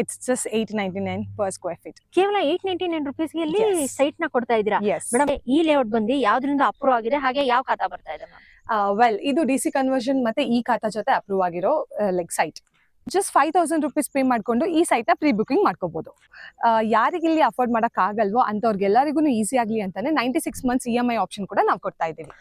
It's just 899 per square feet. ಕೇವಲ 899 ರೂಪೀಸ್ಗೆ ಇಲ್ಲಿ Yes. Site ನ ಕೊಡ್ತಾ ಇದ್ದೀರಾ Yes. ಮೇಡಮ್? ಈ ಲೇಔಟ್ ಬಂದು ಯಾವ್ದ್ರಿಂದ ಅಪ್ರೂವ್ ಆಗಿದೆ, ಹಾಗೆ ಯಾವ ಖಾತಾ ಬರ್ತಾ ಇದೆ ಮ್ಯಾಮ್? Well, ಇದು DC ಕನ್ವರ್ಷನ್ ಮತ್ತೆ ಈ ಖಾತಾ ಜೊತೆ ಅಪ್ರೂವ್ ಆಗಿರೋ like site. Just 5000 rupees pay ಮಾಡ್ಕೊಂಡು ಈ ಸೈಟ್ ನ ಪ್ರೀ ಬುಕಿಂಗ್ ಮಾಡ್ಕೋಬಹುದು. ಯಾರಿಗೆ ಇಲ್ಲಿ ಅಫೋರ್ಡ್ ಮಾಡಕ್ ಆಗಲ್ವೋ ಅಂತವ್ರಿಗೆಲ್ಲರಿಗೂ ಈಸಿ ಆಗ್ಲಿ ಅಂತಾನೆ 96 months EMI ಆಪ್ಷನ್ ಕೂಡ ನಾವು ಕೊಡ್ತಾ ಇದ್ದೀವಿ.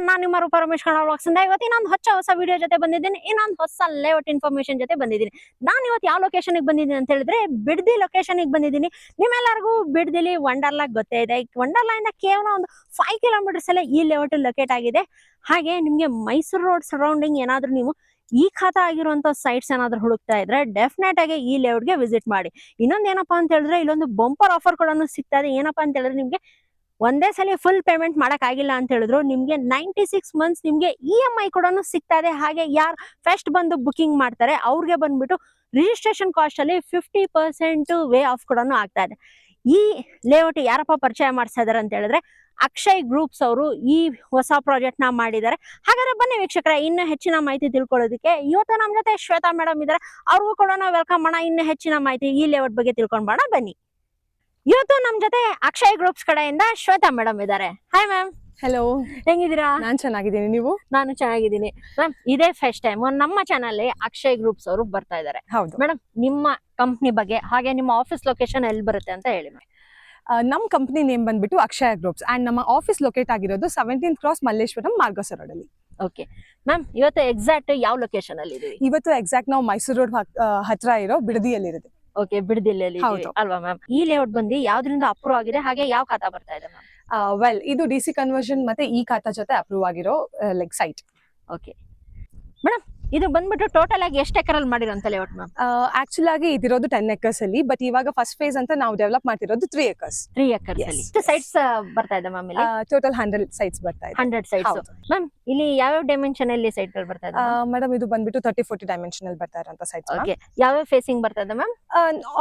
ನಾನು ನಿಮ್ಮ ರೂಪ ರಮೇಶ್ ಕನ್ನಡ ವ್ಲಾಗ್ಸ್ ಇಂದ ಇವತ್ತು ಇನ್ನೊಂದು ಹೊಸ ವಿಡಿಯೋ ಜೊತೆ ಬಂದಿದ್ದೀನಿ. ಇನ್ನೊಂದು ಹೊಸ ಲೇಔಟ್ ಇನ್ಫಾರ್ಮೇಶನ್ ಜೊತೆ ಬಂದಿದ್ದೀನಿ. ನಾನು ಇವತ್ತು ಯಾವ ಲೊಕೇಶನ್ ಬಂದಿದ್ದೀನಿ ಅಂತ ಹೇಳಿದ್ರೆ ಬಿಡದಿ ಲೊಕೇಶನ್ ಬಂದಿದ್ದೀನಿ. ನಿಮ್ಮೆಲ್ಲರಿಗೂ ಬಿಡದಿಲಿ ವಂಡರ್ಲಾ ಗೊತ್ತೇ ಇದೆ. ವಂಡರ್ಲಾ ಇಂದ ಕೇವಲ ಒಂದು 5 ಕಿಲೋಮೀಟರ್ಸ್ ಅಲ್ಲೇ ಈ ಲೇಔಟ್ ಲೊಕೇಟ್ ಆಗಿದೆ. ಹಾಗೆ ನಿಮ್ಗೆ ಮೈಸೂರು ರೋಡ್ ಸರೌಂಡಿಂಗ್ ಏನಾದ್ರೂ ನೀವು ಈ ಖಾತಾ ಆಗಿರುವಂತ ಸೈಟ್ಸ್ ಏನಾದ್ರು ಹುಡುಕ್ತಾ ಇದ್ರೆ ಡೆಫಿನೆಟ್ ಆಗಿ ಈ ಲೇಔಟ್ಗೆ ವಿಸಿಟ್ ಮಾಡಿ. ಇನ್ನೊಂದು ಏನಪ್ಪಾ ಅಂತ ಹೇಳಿದ್ರೆ ಇಲ್ಲೊಂದು ಬಂಪರ್ ಆಫರ್ ಕೂಡ ಸಿಗ್ತಾ ಇದೆ. ಏನಪ್ಪಾ ಅಂತ ಹೇಳಿದ್ರೆ ನಿಮ್ಗೆ ಒಂದೇ ಸಲ ಫುಲ್ ಪೇಮೆಂಟ್ ಮಾಡಕ್ ಆಗಿಲ್ಲ ಅಂತ ಹೇಳಿದ್ರು ನಿಮ್ಗೆ 96 months ನಿಮ್ಗೆ EMI ಕೂಡ ಸಿಗ್ತಾ ಇದೆ. ಹಾಗೆ ಯಾರು ಫಸ್ಟ್ ಬಂದು ಬುಕಿಂಗ್ ಮಾಡ್ತಾರೆ ಅವ್ರಿಗೆ ಬಂದ್ಬಿಟ್ಟು ರಿಜಿಸ್ಟ್ರೇಷನ್ ಕಾಸ್ಟ್ ಅಲ್ಲಿ 50% ವೇ ಆಫ್ ಕೂಡ ಆಗ್ತಾ ಇದೆ. ಈ ಲೇಔಟ್ ಯಾರಪ್ಪ ಪರಿಚಯ ಮಾಡಿಸ್ತಾ ಇದಾರೆ ಅಂತ ಹೇಳಿದ್ರೆ ಅಕ್ಷಯ್ ಗ್ರೂಪ್ಸ್ ಅವರು ಈ ಹೊಸ ಪ್ರಾಜೆಕ್ಟ್ ನ ಮಾಡಿದ್ದಾರೆ. ಹಾಗಾದ್ರೆ ಬನ್ನಿ ವೀಕ್ಷಕರೇ, ಇನ್ನು ಹೆಚ್ಚಿನ ಮಾಹಿತಿ ತಿಳ್ಕೊಳ್ಳೋದಕ್ಕೆ ಇವತ್ತು ನಮ್ಮ ಜೊತೆ ಶ್ವೇತಾ ಮೇಡಮ್ ಇದಾರೆ. ಅವ್ರಿಗೂ ಕೂಡ ನಾವು ವೆಲ್ಕಮ್ ಮಾಡೋಣ. ಇನ್ನು ಹೆಚ್ಚಿನ ಮಾಹಿತಿ ಈ ಲೇಔಟ್ ಬಗ್ಗೆ ತಿಳ್ಕೊಂಡ್ ಮಾಡೋಣ ಬನ್ನಿ. ಇವತ್ತು ನಮ್ ಜೊತೆ ಅಕ್ಷಯ್ ಗ್ರೂಪ್ಸ್ ಕಡೆಯಿಂದ ಶ್ವೇತಾ ಮೇಡಮ್ ಇದ್ದಾರೆ. Hi ma'am. ಹೆಲೋ, ಹೆಂಗಿದ್ದೀರಾ? ನಾನ್ ಚೆನ್ನಾಗಿದ್ದೀನಿ, ನೀವು? ನಾನು ಚೆನ್ನಾಗಿದ್ದೀನಿ ಮ್ಯಾಮ್. ಇದೇ ಫಸ್ಟ್ ಟೈಮ್ ನಮ್ಮ ಚಾನಲ್ ಅಕ್ಷಯ್ ಗ್ರೂಪ್ಸ್ ಅವರು ಬರ್ತಾ ಇದ್ದಾರೆ. ಹೌದು ಮೇಡಮ್, ನಿಮ್ಮ ಕಂಪ್ನಿ ಬಗ್ಗೆ ಹಾಗೆ ನಿಮ್ಮ ಆಫೀಸ್ ಲೊಕೇಶನ್ ಎಲ್ಲಿ ಬರುತ್ತೆ ಅಂತ ಹೇಳಿ ಮ್ಯಾಮ್. ನಮ್ಮ ಕಂಪನಿ ನೇಮ್ ಬಂದ್ಬಿಟ್ಟು ಅಕ್ಷಯ ಗ್ರೂಪ್ಸ್ ಅಂಡ್ ನಮ್ಮ ಆಫೀಸ್ ಲೊಕೇಟ್ ಆಗಿರೋದು 17th Cross ಮಲ್ಲೇಶ್ವರಂ ಮಾರ್ಗಸ ರೋಡ್ ಅಲ್ಲಿ. ಓಕೆ ಮ್ಯಾಮ್, ಇವತ್ತು ಎಕ್ಸಾಕ್ಟ್ ಯಾವ ಲೊಕೇಶನ್ ಅಲ್ಲಿ ಇದೀವಿ? ಇವತ್ತು ಎಕ್ಸಾಕ್ಟ್ ನಾವು ಮೈಸೂರು ರೋಡ್ ಹತ್ರ ಇರೋ ಬಿಡದಿಯಲ್ಲಿ ಇರುತ್ತೆ. ಓಕೆ, ಬಿಡದಿಯಲ್ಲಿ ಅಲ್ವಾ ಮ್ಯಾಮ್? ಈ ಲೇಔಟ್ ಬಂದು ಯಾವ್ದ್ರಿಂದ ಅಪ್ರೂವ್ ಆಗಿದೆ, ಹಾಗೆ ಯಾವ ಖಾತಾ ಬರ್ತಾ ಇದೆ ಮ್ಯಾಮ್? ವೆಲ್, ಇದು DC ಕನ್ವರ್ಷನ್ ಮತ್ತೆ ಈ ಖಾತಾ ಜೊತೆ ಅಪ್ರೂವ್ ಆಗಿರೋ ಲೈಕ್ ಸೈಟ್. ಓಕೆ ಮೇಡಮ್, ಇದು ಬಂದ್ಬಿಟ್ಟು ಟೋಟಲ್ ಆಗಿ ಎಷ್ಟು ಎಕರಲ್ಲಿ ಮಾಡಿರೋಂತ ಲೇಔಟ್ ಮ್ಯಾಮ್? ಆಕ್ಚುಲ್ ಆಗಿ ಇದಿರೋದು 10 acres ಅಲ್ಲಿ, ಬಟ್ ಇವಾಗ ಫಸ್ಟ್ ಫೇಸ್ ಅಂತ ನಾವು ಡೆವಲಪ್ ಮಾಡ್ತಿರೋದು 3 acres. 3 acres ಅಲ್ಲಿ ಸೈಟ್ಸ್ ಬರ್ತಾ ಇದೆ ಮ್ಯಾಮ್? ಇಲ್ಲಿ ಟೋಟಲ್ 100 ಸೈಟ್ಸ್ ಬರ್ತಾ ಇದೆ. 100 ಸೈಟ್ಸ್ ಮ್ಯಾಮ್. ಇಲ್ಲಿ ಯಾವ ಡೈಮೆನ್ಷನ್ ಅಲ್ಲಿ ಸೈಟ್ ಗಳು ಬರ್ತಾ ಇದೆ ಮೇಡಮ್? ಇದು ಬಂದ್ಬಿಟ್ಟು 30-40 ಡೈಮೆನ್ಷನ್ ಅಲ್ಲಿ ಬರ್ತಾ ಇರೋಂತ ಸೈಟ್ಸ್. ಓಕೆ, ಯಾವ ಫೇಸಿಂಗ್ ಬರ್ತಾ ಇದೆ ma'am?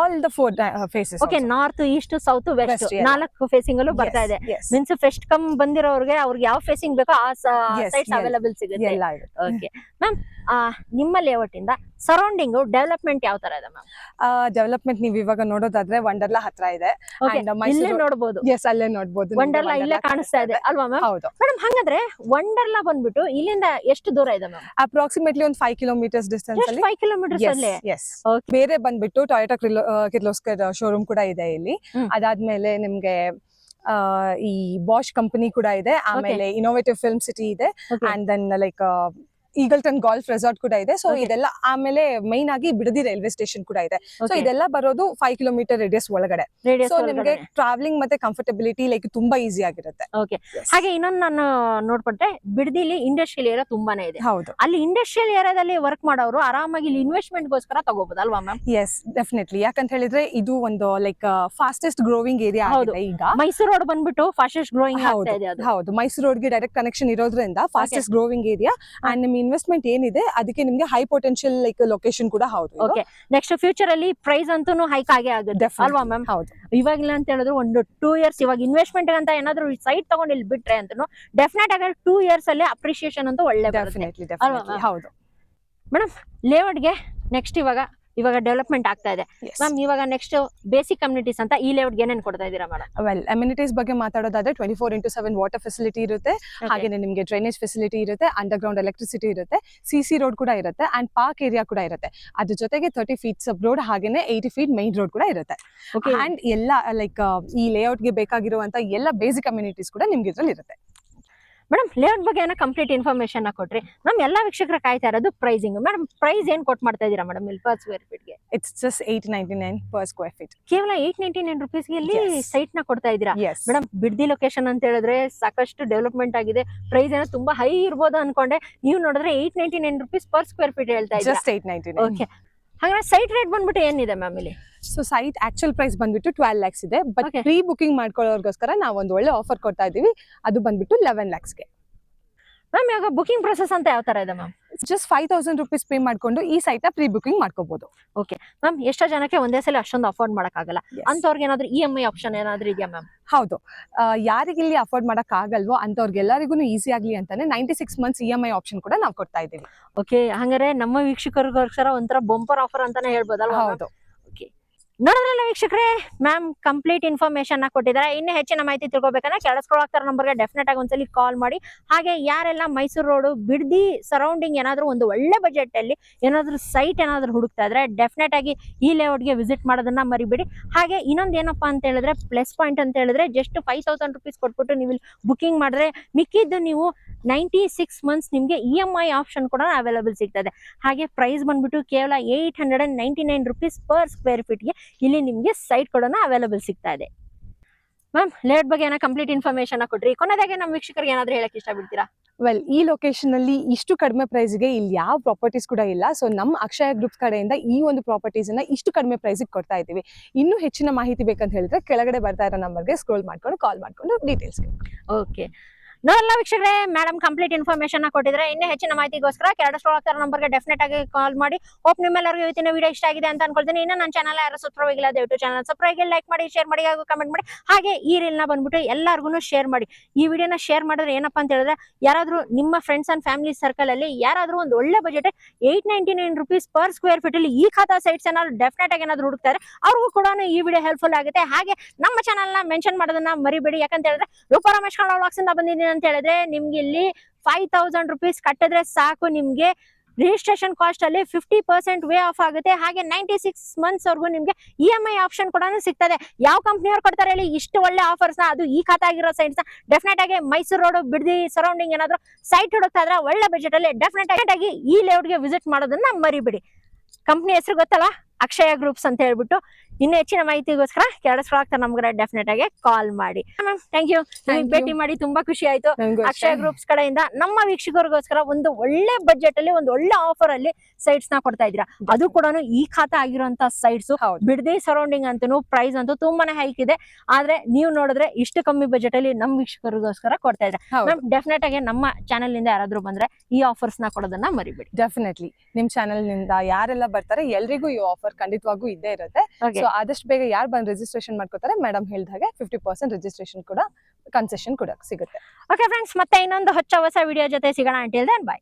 All the 4 faces. Okay, north, east, south, west 4 facing ಅಲ್ಲೂ ಬರ್ತಾ ಇದೆ. ಮೀನ್ಸ್ ಫಸ್ಟ್ ಕಮ್ ಬಂದಿರೋರಿಗೆ ಅವ್ರಿಗೆ ಯಾವ ಫೇಸಿಂಗ್ ಬೇಕೋ ಆ ಸೈಟ್ಸ್ ಅವೈಲೇಬಲ್ ಸಿಗುತ್ತೆ. ಓಕೆ ಮ್ಯಾಮ್, ನಿಮ್ಮ ಲೇಔಟ್ ಇಂದ ಸರೌಂಡಿಂಗ್ ಡೆವಲಪ್ಮೆಂಟ್ ಯಾವ ತರ ಇದೆ ಮ್ಯಾಮ್? ಡೆವಲಪ್ಮೆಂಟ್ ನೀವು ಇವಾಗ ನೋಡೋದಾದ್ರೆ ವಂಡರ್ಲಾ ಹತ್ರ ಇದೆ. ಇಲ್ಲೇ ನೋಡಬಹುದು. ಎಸ್, ಅಲ್ಲೇ ನೋಡಬಹುದು. ವಂಡರ್ಲಾ ಇಲ್ಲೇ ಕಾಣಿಸ್ತಾ ಇದೆ ಅಲ್ವಾ ಮ್ಯಾಮ್? ಹೌದು ಮೇಡಮ್. ಹಾಗಾದ್ರೆ ವಂಡರ್ಲಾ ಬಂದ್ಬಿಟ್ಟು ಇಲ್ಲಿಂದ ಎಷ್ಟು ದೂರ ಇದೆ ಮ್ಯಾಮ್? ಅಪ್ರಾಕ್ಸಿಮೇಟ್ಲಿ ಒಂದು 5 kilometers ಡಿಸ್ಟೆನ್ಸ್ ಅಲ್ಲಿ. 5 kilometers ಅಲ್ಲೇ? ಎಸ್. ಬೇರೆ ಬಂದ್ಬಿಟ್ಟು ಟೊಯೋಟಾ ಕಿರ್ಲೋಸ್ಕರ್ ಶೋರೂಮ್ ಕೂಡ ಇದೆ ಇಲ್ಲಿ. ಅದಾದ್ಮೇಲೆ ನಿಮ್ಗೆ ಈ ಬಾಷ್ ಕಂಪನಿ ಕೂಡ ಇದೆ. ಆಮೇಲೆ ಇನ್ನೋವೇಟಿವ್ ಫಿಲ್ಮ್ ಸಿಟಿ ಇದೆ. And then like Eagleton golf resort ಕೂಡ ಇದೆ. ಸೊ ಇದೆಲ್ಲ, ಆಮೇಲೆ ಮೈನ್ ಆಗಿ ಬಿಡದಿ ರೈಲ್ವೆ ಸ್ಟೇಷನ್ ಕೂಡ ಇದೆ. ಸೊ ಇದೆಲ್ಲ ಬರೋದು 5 kilometer ರೇಡಿಯಸ್ ಒಳಗಡೆ. ಸೊ ನಿಮ್ಗೆ ಟ್ರಾವೆಲಿಂಗ್ ಮತ್ತೆ ಕಂಫರ್ಟಬಿಲಿಟಿ ಲೈಕ್ ತುಂಬಾ ಈಸಿ ಆಗಿರುತ್ತೆ. ಓಕೆ, ಹಾಗೆ ಇನ್ನೊಂದು ನಾನು ನೋಡ್ಬಿಟ್ಟೆ, ಬಿಡದಿಲಿ ಇಂಡಸ್ಟ್ರಿಯಲ್ ಏರಿಯಾ ತುಂಬಾನೇ ಇದೆ. ಹೌದು, ಅಲ್ಲಿ ಇಂಡಸ್ಟ್ರಿಯಲ್ ಏರಿಯಾದಲ್ಲಿ ವರ್ಕ್ ಮಾಡೋರು ಆರಾಮಾಗಿ ಇಲ್ಲಿ ಇನ್ವೆಸ್ಟ್ಮೆಂಟ್ ಗೋಸ್ಕರ ತಗೋಬಹುದು ಅಲ್ವಾ ಮ್ಯಾಮ್? S, definitely. ಯಾಕಂತ ಹೇಳಿದ್ರೆ ಇದು ಒಂದು ಲೈಕ್ ಫಾಸ್ಟೆಸ್ಟ್ ಗ್ರೋವಿಂಗ್ ಏರಿಯಾ ಆಗಿದೆ ಈಗ. ಮೈಸೂರು ರೋಡ್ ಬಂದ್ಬಿಟ್ಟು ಫಾಸ್ಟೆಸ್ಟ್ ಗ್ರೋಯಿಂಗ್ ಆಗ್ತಾ ಇದೆ. ಹೌದು, ಮೈಸೂರು ರೋಡ್ಗೆ ಡೈರೆಕ್ಟ್ ಕನೆಕ್ಷನ್ ಇರೋದ್ರಿಂದ ಫಾಸ್ಟೆಸ್ಟ್ ಗ್ರೋವಿಂಗ್ ಏರಿಯಾ. ಅಂಡ್ ನಿಮ್ ಇನ್ವೆಸ್ಟ್ಮೆಂಟ್ ಏನಿದೆ ಅದಕ್ಕೆ ನಿಮ್ಗೆ ಹೈ ಪೊಟೆನ್ಶಿಯಲ್ ಲೈಕ್ ಲೊಕೇಶನ್ ಕೂಡ ಹೌದು. ಓಕೆ, ನೆಕ್ಸ್ಟ್ ಫ್ಯೂಚರ್ ಅಲ್ಲಿ ಪ್ರೈಸ್ ಅಂತೂ ಹೈಕ್ ಆಗೇ ಆಗುತ್ತೆ ಅಲ್ವಾ ಮ್ಯಾಮ್? ಹೌದು, ಇವಾಗಿಲ್ಲ ಅಂತ ಹೇಳಿದ್ರೆ ಒಂದು 2 years ಇವಾಗ ಇನ್ವೆಸ್ಟ್ಮೆಂಟ್ ಅಂತ ಏನಾದ್ರು ಸೈಟ್ ತಗೊಂಡು ಇಲ್ಲಿ ಬಿಟ್ರೆ ಅಂತ ಡೆಫಿನೆಟ್ ಆಗಿ 2 years ಅಲ್ಲಿ ಅಪ್ರಿಶಿಯೇಷನ್ ಅಂತೂ ಒಳ್ಳೆ ಡೆಫಿನೆಟ್ಲಿ. ಹೌದು ಮೇಡಮ್, ಲೇಔಟ್ಗೆ ನೆಕ್ಸ್ಟ್ ಇವಾಗ ಡೆವಲಪ್ಮೆಂಟ್ ಆಗ್ತಾ ಇದೆ ಮ್ಯಾಮ್. ಇವಾಗ ನೆಕ್ಸ್ಟ್ ಬೇಸಿಕ್ ಕಮ್ಯುನಿಟೀಸ್ ಅಂತ ಈ ಲೇಔಟ್ ಏನೇನ್ ಕೊಡ್ತಾ ಇದೀರಾ ಮೇಡಮ್? ವೆಲ್, ಅಮ್ಯುನಿಟೀಸ್ ಬಗ್ಗೆ ಮಾತಾಡೋದಾದ್ರೆ 24x7 ವಾಟರ್ ಫೆಸಿಲಿಟಿ ಇರುತ್ತೆ. ಹಾಗೆ ನಿಮಗೆ ಡ್ರೈನೇಜ್ ಫೆಸಿಲಿಟಿ ಇರುತ್ತೆ, ಅಂಡರ್ ಗ್ರೌಂಡ್ ಎಲೆಕ್ಟ್ರಿಸಿಟಿ ಇರುತ್ತೆ, CC ರೋಡ್ ಕೂಡ ಇರುತ್ತೆ, ಅಂಡ್ ಪಾರ್ಕ್ ಏರಿಯಾ ಕೂಡ ಇರುತ್ತೆ. ಅದ್ರ ಜೊತೆಗೆ 30 feet ಸಬ್ ರೋಡ್, ಹಾಗೇನೆ 80 feet ಮೈನ್ ರೋಡ್ ಕೂಡ ಇರುತ್ತೆ. ಅಂಡ್ ಎಲ್ಲ ಲೈಕ್ ಈ ಲೇಔಟ್ ಗೆ ಬೇಕಾಗಿರುವಂತ ಎಲ್ಲ ಬೇಸಿಕ್ ಕಮ್ಯುನಿಟೀಸ್ ಕೂಡ ನಿಮ್ಗೆ ಇದ್ರಲ್ಲಿ ಇರುತ್ತೆ. ಮೇಡಮ್ ಲೇಔಟ್ ಬಗ್ಗೆ ಏನೋ ಕಂಪ್ಲೀಟ್ ಇನ್ಫಾರ್ಮೇಶನ್ ಕೊಟ್ರಿ. ನಮ್ ಎಲ್ಲಾ ವೀಕ್ಷಕರ ಕಾಯ್ತಾ ಇರೋದು ಪ್ರೈಸಿಂಗ್. ಮೇಡಮ್ ಪ್ರೈಸ್ ಏನ್ ಕೊಟ್ ಮಾಡ್ತಾ ಇದೀರಾ ಮೇಡಮ್ ಇಲ್ಲಿ ಪರ್ ಸ್ಕ್ವೇರ್ ಫೀಟ್ ಗೆ? It's just 899 per square feet. ಕೇವಲ 899 rupees ಗೆ ಇಲ್ಲಿ Yes. ಸೈಟ್ ನ ಕೊಡ್ತಾ ಇದೀರಾ Yes. ಮೇಡಮ್? ಬಿಡ್ದಿ ಲೊಕೇಶನ್ ಅಂತ ಹೇಳಿದ್ರೆ ಸಾಕಷ್ಟು ಡೆವಲಪ್ಮೆಂಟ್ ಆಗಿದೆ, ಪ್ರೈಸ್ ಏನೋ ತುಂಬಾ ಹೈ ಇರ್ಬೋದು ಅನ್ಕೊಂಡೆ. ನೀವು ನೋಡಿದ್ರೆ 899 rupees per square feet ಹೇಳ್ತಾ ಇದ್ದೀರಾ. Just 899. ಓಕೆ, ಹಾಗಾದ್ರೆ ಸೈಟ್ ರೇಟ್ ಬಂದ್ಬಿಟ್ಟು ಏನಿದೆ ಮ್ಯಾಮ್ ಇಲ್ಲಿ? ಸೊ ಸೈಟ್ ಆಕ್ಚುಲ್ ಪ್ರೈಸ್ ಬಂದ್ಬಿಟ್ಟು 12 lakhs ಇದೆ, ಬಟ್ Okay. ಪ್ರೀ ಬುಕಿಂಗ್ ಮಾಡ್ಕೊಳ್ಳೋರ್ಗೋಸ್ಕರ ನಾವು ಒಂದು ಒಳ್ಳೆ ಆಫರ್ ಕೊಡ್ತಾ ಇದೀವಿ. ಅದು ಬಂದ್ಬಿಟ್ಟು 11 lakhs ಗೆ. ಮ್ಯಾಮ್ ಇವಾಗ ಬುಕಿಂಗ್ ಪ್ರೊಸೆಸ್ ಅಂತ ಯಾವ ತರ ಇದೆ ಮ್ಯಾಮ್? ಜಸ್ಟ್ 5,000 rupees ಪೇ ಮಾಡ್ಕೊಂಡು ಈ ಸೈಟ್ ನ ಪ್ರೀ ಬುಕಿಂಗ್ ಮಾಡ್ಕೋಬಹುದು. ಓಕೆ ಮ್ಯಾಮ್, ಎಷ್ಟೋ ಜನಕ್ಕೆ ಒಂದೇ ಸಲ ಅಷ್ಟೊಂದು ಅಫೋರ್ಡ್ ಮಾಡಕ್ಕಾಗಲ್ಲ, Yes. ಅಂತವ್ರಿಗೆ ಏನಾದ್ರು EMI ಆಪ್ಷನ್ ಏನಾದ್ರು ಇದೆಯಾ ಮ್ಯಾಮ್? ಹೌದು, ಯಾರಿಗೆ ಇಲ್ಲಿ ಅಫೋರ್ಡ್ ಮಾಡಕ್ ಆಗಲ್ವೋ ಅಂತವ್ರಿಗೆಲ್ಲರಿಗೂ ಈಸಿ ಆಗ್ಲಿ ಅಂತಾನೆ 96 months EMI ಆಪ್ಷನ್ ಕೂಡ ನಾವು ಕೊಡ್ತಾ ಇದೀವಿ. ಓಕೆ, ಹಂಗಾರೆ ನಮ್ಮ ವೀಕ್ಷಕರಿಗೋಸ್ಕರ ಒಂಥರ ಬಂಪರ್ ಆಫರ್ ಅಂತಾನೆ ಹೇಳ್ಬೋದಲ್ವಾ? ಹೌದು. ಓಕೆ, ನೋಡಿದ್ರಲ್ಲ ವೀಕ್ಷಕರೇ, ಮ್ಯಾಮ್ ಕಂಪ್ಲೀಟ್ ಇನ್ಫಾರ್ಮೇಶನ್ ಕೊಟ್ಟಿದ್ದಾರೆ. ಇನ್ನೂ ಹೆಚ್ಚಿನ ಮಾಹಿತಿ ತಿಳ್ಕೊಬೇಕಂದ್ರೆ ಕೆಳಸ್ಕೊಳಕ್ತಾರ ನಂಬರ್ಗೆ ಡೆಫಿನೆಟ್ ಆಗಿ ಒಂದ್ಸಲಿ ಕಾಲ್ ಮಾಡಿ. ಹಾಗೆ ಯಾರೆಲ್ಲ ಮೈಸೂರು ರೋಡ್ ಬಿಡ್ದಿ ಸರೌಂಡಿಂಗ್ ಏನಾದ್ರು ಒಂದು ಒಳ್ಳೆ ಬಜೆಟ್ ಅಲ್ಲಿ ಏನಾದ್ರು ಸೈಟ್ ಏನಾದ್ರು ಹುಡುಕ್ತಾ ಇದ್ರೆ ಡೆಫಿನೆಟ್ ಆಗಿ ಈ ಲೇಔಟ್ಗೆ ವಿಸಿಟ್ ಮಾಡೋದನ್ನ ಮರಿಬೇಡಿ. ಹಾಗೆ ಇನ್ನೊಂದು ಏನಪ್ಪಾ ಅಂತ ಹೇಳಿದ್ರೆ ಪ್ಲಸ್ ಪಾಯಿಂಟ್ ಅಂತ ಹೇಳಿದ್ರೆ ಜಸ್ಟ್ 5,000 rupees ಕೊಟ್ಬಿಟ್ಟು ನೀವು ಇಲ್ಲಿ ಬುಕಿಂಗ್ ಮಾಡಿದ್ರೆ ಮಿಕ್ಕಿದ್ದು ನೀವು 96 months ನಿಮ್ಗೆ EMI ಆಪ್ಷನ್ ಕೂಡ ಅವೈಲೇಬಲ್ ಸಿಗ್ತದೆ. ಹಾಗೆ ಪ್ರೈಸ್ ಬಂದ್ಬಿಟ್ಟು ಕೇವಲ 899 rupees per square feet ಗೆ ಇಲ್ಲಿ ನಿಮ್ಗೆ ಸೈಟ್ ಕೂಡ ಅವೈಲೇಬಲ್ ಸಿಗ್ತಾ ಇದೆ. ಮ್ಯಾಮ್ ಲೇಔಟ್ ಬಗ್ಗೆ ಏನೋ ಕಂಪ್ಲೀಟ್ ಇನ್ಫಾರ್ಮೇಶನ್ ಕೊಟ್ರಿ, ಕೊನೆದಾಗೆ ನಮ್ಮ ವೀಕ್ಷಕರಿಗೆ ಏನಾದ್ರು ಹೇಳಕ್ ಇಷ್ಟ ಬಿಡ್ತೀರಾ? ವೆಲ್, ಈ ಲೊಕೇಶನ್ ಅಲ್ಲಿ ಇಷ್ಟು ಕಡಿಮೆ ಪ್ರೈಸ್ ಗೆ ಇಲ್ಲಿ ಯಾವ ಪ್ರಾಪರ್ಟೀಸ್ ಕೂಡ ಇಲ್ಲ. ಸೊ ನಮ್ಮ ಅಕ್ಷಯ ಗ್ರೂಪ್ ಕಡೆಯಿಂದ ಈ ಒಂದು ಪ್ರಾಪರ್ಟೀಸ್ ಅನ್ನ ಇಷ್ಟು ಕಡಿಮೆ ಪ್ರೈಸ್ ಕೊಡ್ತಾ ಇದೀವಿ. ಇನ್ನೂ ಹೆಚ್ಚಿನ ಮಾಹಿತಿ ಬೇಕಂತ ಹೇಳಿದ್ರೆ ಕೆಳಗಡೆ ಬರ್ತಾ ಇರೋ ನಂಬರ್ಗೆ ಸ್ಕ್ರೋಲ್ ಮಾಡ್ಕೊಂಡು ಕಾಲ್ ಮಾಡ್ಕೊಂಡು ಡೀಟೇಲ್ಸ್. ಓಕೆ, ನೋಡಲ್ಲ ವೀಕ್ಷಕರೇ, ಮೇಡಮ್ ಕಂಪ್ಲೀಟ್ ಇನ್ಫಾರ್ಮೇಶನ್ ಕೊಟ್ಟಿದ್ರೆ. ಇನ್ನೂ ಹೆಚ್ಚಿನ ಮಾಹಿತಿಗೋಸ್ಕರ ಕೆಳಸ್ಕೊಳಕ್ತಾರ ನಂಬರ್ಗೆ ಡೆಫಿನೆಟ್ ಆಗಿ ಕಾಲ್ ಮಾಡಿ. ಹೋಪ್ ನಿಮ್ಮೆಲ್ಲರಿಗೂ ಇವತ್ತಿನ ವಿಡಿಯೋ ಇಷ್ಟ ಆಗಿದೆ ಅಂತ ಅನ್ಕೊಳ್ತೀನಿ. ಇನ್ನು ನನ್ನ ಚಾನಲ್ ಯಾರು ಸಬ್ಸ್ಕ್ರೈಬ್ ಆಗಿಲ್ಲ ದಯವಿಟ್ಟು ಚಾನಲ್ ಸಬ್ಸ್ಕ್ರೈಬ್ ಆಗಿ ಲೈಕ್ ಮಾಡಿ, ಶೇರ್ ಮಾಡಿ, ಹಾಗೂ ಕಮೆಂಟ್ ಮಾಡಿ. ಹಾಗೆ ಈ ರೀಲ್ ನ ಬಂದ್ಬಿಟ್ಟು ಎಲ್ಲರಿಗೂ ಶೇರ್ ಮಾಡಿ. ಈ ವಿಡಿಯೋನ ಶೇರ್ ಮಾಡಿದ್ರೆ ಏನಪ್ಪಾ ಅಂತ ಹೇಳಿದ್ರೆ ಯಾರಾದ್ರೂ ನಿಮ್ಮ ಫ್ರೆಂಡ್ಸ್ ಅಂಡ್ ಫ್ಯಾಮಿಲಿ ಸರ್ಕಲ್ ಅಲ್ಲಿ ಯಾರಾದ್ರೂ ಒಂದು ಒಳ್ಳೆ budget 899 rupees per square feet ಅಲ್ಲಿ ಈ ಖಾತಾ ಸೈಟ್ಸ್ ಏನಾದ್ರು ಡೆಫಿನೆಟ್ ಆಗಿ ಏನಾದ್ರು ಹುಡುಕ್ತಾರೆ ಅವ್ರಿಗೂ ಕೂಡ ಈ ವಿಡಿಯೋ ಹೆಲ್ಪ್ಫುಲ್ ಆಗುತ್ತೆ. ಹಾಗೆ ನಮ್ಮ ಚಾನಲ್ ನ ಮೆನ್ಷನ್ ಮಾಡೋದನ್ನ ಮರಿಬೇಡಿ. ಯಾಕಂತ ಹೇಳಿದ್ರೆ ರೂಪಾ ರಮೇಶ್ ಕನ್ನಡ ವ್ಲಾಗ್ಸ್ ಇಂದ ಬಂದಿದ್ದೀನಿ ಅಂತ ಹೇಳಿದ್ರೆ ನಿಮ್ಗೆ ಇಲ್ಲಿ 5,000 rupees ಕಟ್ಟಿದ್ರೆ ಸಾಕು, ನಿಮ್ಗೆ ರಿಜಿಸ್ಟ್ರೇಷನ್ ಕಾಸ್ಟ್ ಅಲ್ಲಿ 50% ವೇ ಆಫ್ ಆಗುತ್ತೆ. ಹಾಗೆ 96 months ವರ್ಗೂ ನಿಮ್ಗೆ EMI ಆಪ್ಷನ್ ಕೂಡ ಸಿಗ್ತದೆ. ಯಾವ ಕಂಪ್ನಿಯವ್ರು ಕೊಡ್ತಾರೆ ಹೇಳಿ ಇಷ್ಟು ಒಳ್ಳೆ ಆಫರ್ಸ್ ನ? ಅದು ಈ ಖಾತಾ ಆಗಿರೋ ಸೈಟ್ಸ್ ನ ಡೆಫಿನೆಟ್ ಆಗಿ ಮೈಸೂರು ರೋಡ್ ಬಿಡ್ದಿ ಸರೌಂಡಿಂಗ್ ಏನಾದ್ರು ಸೈಟ್ ಹುಡುಕ್ತಾ ಇದ್ರೆ ಒಳ್ಳೆ ಬಜೆಟ್ ಅಲ್ಲಿ ಡೆಫಿನೆಟ್ ಆಗಿ ಈ ಲೇಔಟ್ ಗೆ ವಿಸಿಟ್ ಮಾಡೋದನ್ನ ಮರಿಬೇಡಿ. ಕಂಪ್ನಿ ಹೆಸರು ಗೊತ್ತಲ್ಲ, ಅಕ್ಷಯ ಗ್ರೂಪ್ಸ್ ಅಂತ ಹೇಳ್ಬಿಟ್ಟು. ಇನ್ನು ಹೆಚ್ಚಿನ ಮಾಹಿತಿಗೋಸ್ಕರ ಕೆಳಸ್ಕೊಳಕ್ತಾರ ನಮ್ಗೆ ಡೆಫಿನೆಟ್ ಆಗಿ ಕಾಲ್ ಮಾಡಿ. ಮ್ಯಾಮ್ ಥ್ಯಾಂಕ್ ಯು, ಭೇಟಿ ಮಾಡಿ ತುಂಬಾ ಖುಷಿ ಆಯ್ತು. ಅಕ್ಷಯ ಗ್ರೂಪ್ಸ್ ಕಡೆಯಿಂದ ನಮ್ಮ ವೀಕ್ಷಕರಿಗೋಸ್ಕರ ಒಂದು ಒಳ್ಳೆ ಬಜೆಟ್ ಅಲ್ಲಿ ಒಂದು ಒಳ್ಳೆ ಆಫರ್ ಅಲ್ಲಿ ಸೈಟ್ಸ್ ನ ಕೊಡ್ತಾ ಇದ್ದೀರಾ. ಅದು ಕೂಡ ಈ ಖಾತಾ ಆಗಿರುವಂತ ಸೈಟ್ಸ್ ಬಿಡದಿ ಸರೌಂಡಿಂಗ್ ಅಂತೂ ಪ್ರೈಸ್ ಅಂತೂ ತುಂಬಾನೇ ಹೈಕ್ ಇದೆ. ಆದ್ರೆ ನೀವು ನೋಡಿದ್ರೆ ಇಷ್ಟು ಕಮ್ಮಿ ಬಜೆಟ್ ಅಲ್ಲಿ ನಮ್ಮ ವೀಕ್ಷಕರಿಗೋಸ್ಕರ ಕೊಡ್ತಾ ಇದ್ರೆ ಮ್ಯಾಮ್ ಡೆಫಿನೆಟ್ ಆಗಿ ನಮ್ಮ ಚಾನೆಲ್ ನಿಂದ ಯಾರಾದ್ರೂ ಬಂದ್ರೆ ಈ ಆಫರ್ಸ್ ನ ಕೊಡೋದನ್ನ ಮರಿಬೇಡಿ. ಡೆಫಿನೆಟ್ಲಿ ನಿಮ್ ಚಾನೆಲ್ ನಿಂದ ಯಾರೆಲ್ಲ ಬರ್ತಾರೆ ಎಲ್ರಿಗೂ ಈ ಆಫರ್ ಖಂಡಿತವಾಗೂ ಇದ್ದೇ ಇರುತ್ತೆ. ಸೊ ಆದಷ್ಟು ಬೇಗ ಯಾರು ಬಂದು ರಿಜಿಸ್ಟ್ರೇಷನ್ ಮಾಡ್ಕೋತಾರೆ ಮೇಡಮ್ ಹೇಳಿದ ಹಾಗೆ 50% ರಿಜಿಸ್ಟ್ರೇಷನ್ ಕೂಡ ಕನ್ಸೆಷನ್ ಕೂಡ ಸಿಗುತ್ತೆ. ಓಕೆ ಫ್ರೆಂಡ್ಸ್, ಮತ್ತೆ ಇನ್ನೊಂದು ಹೊಸ ವಿಡಿಯೋ ಜೊತೆ ಸಿಗೋಣ. Until then by.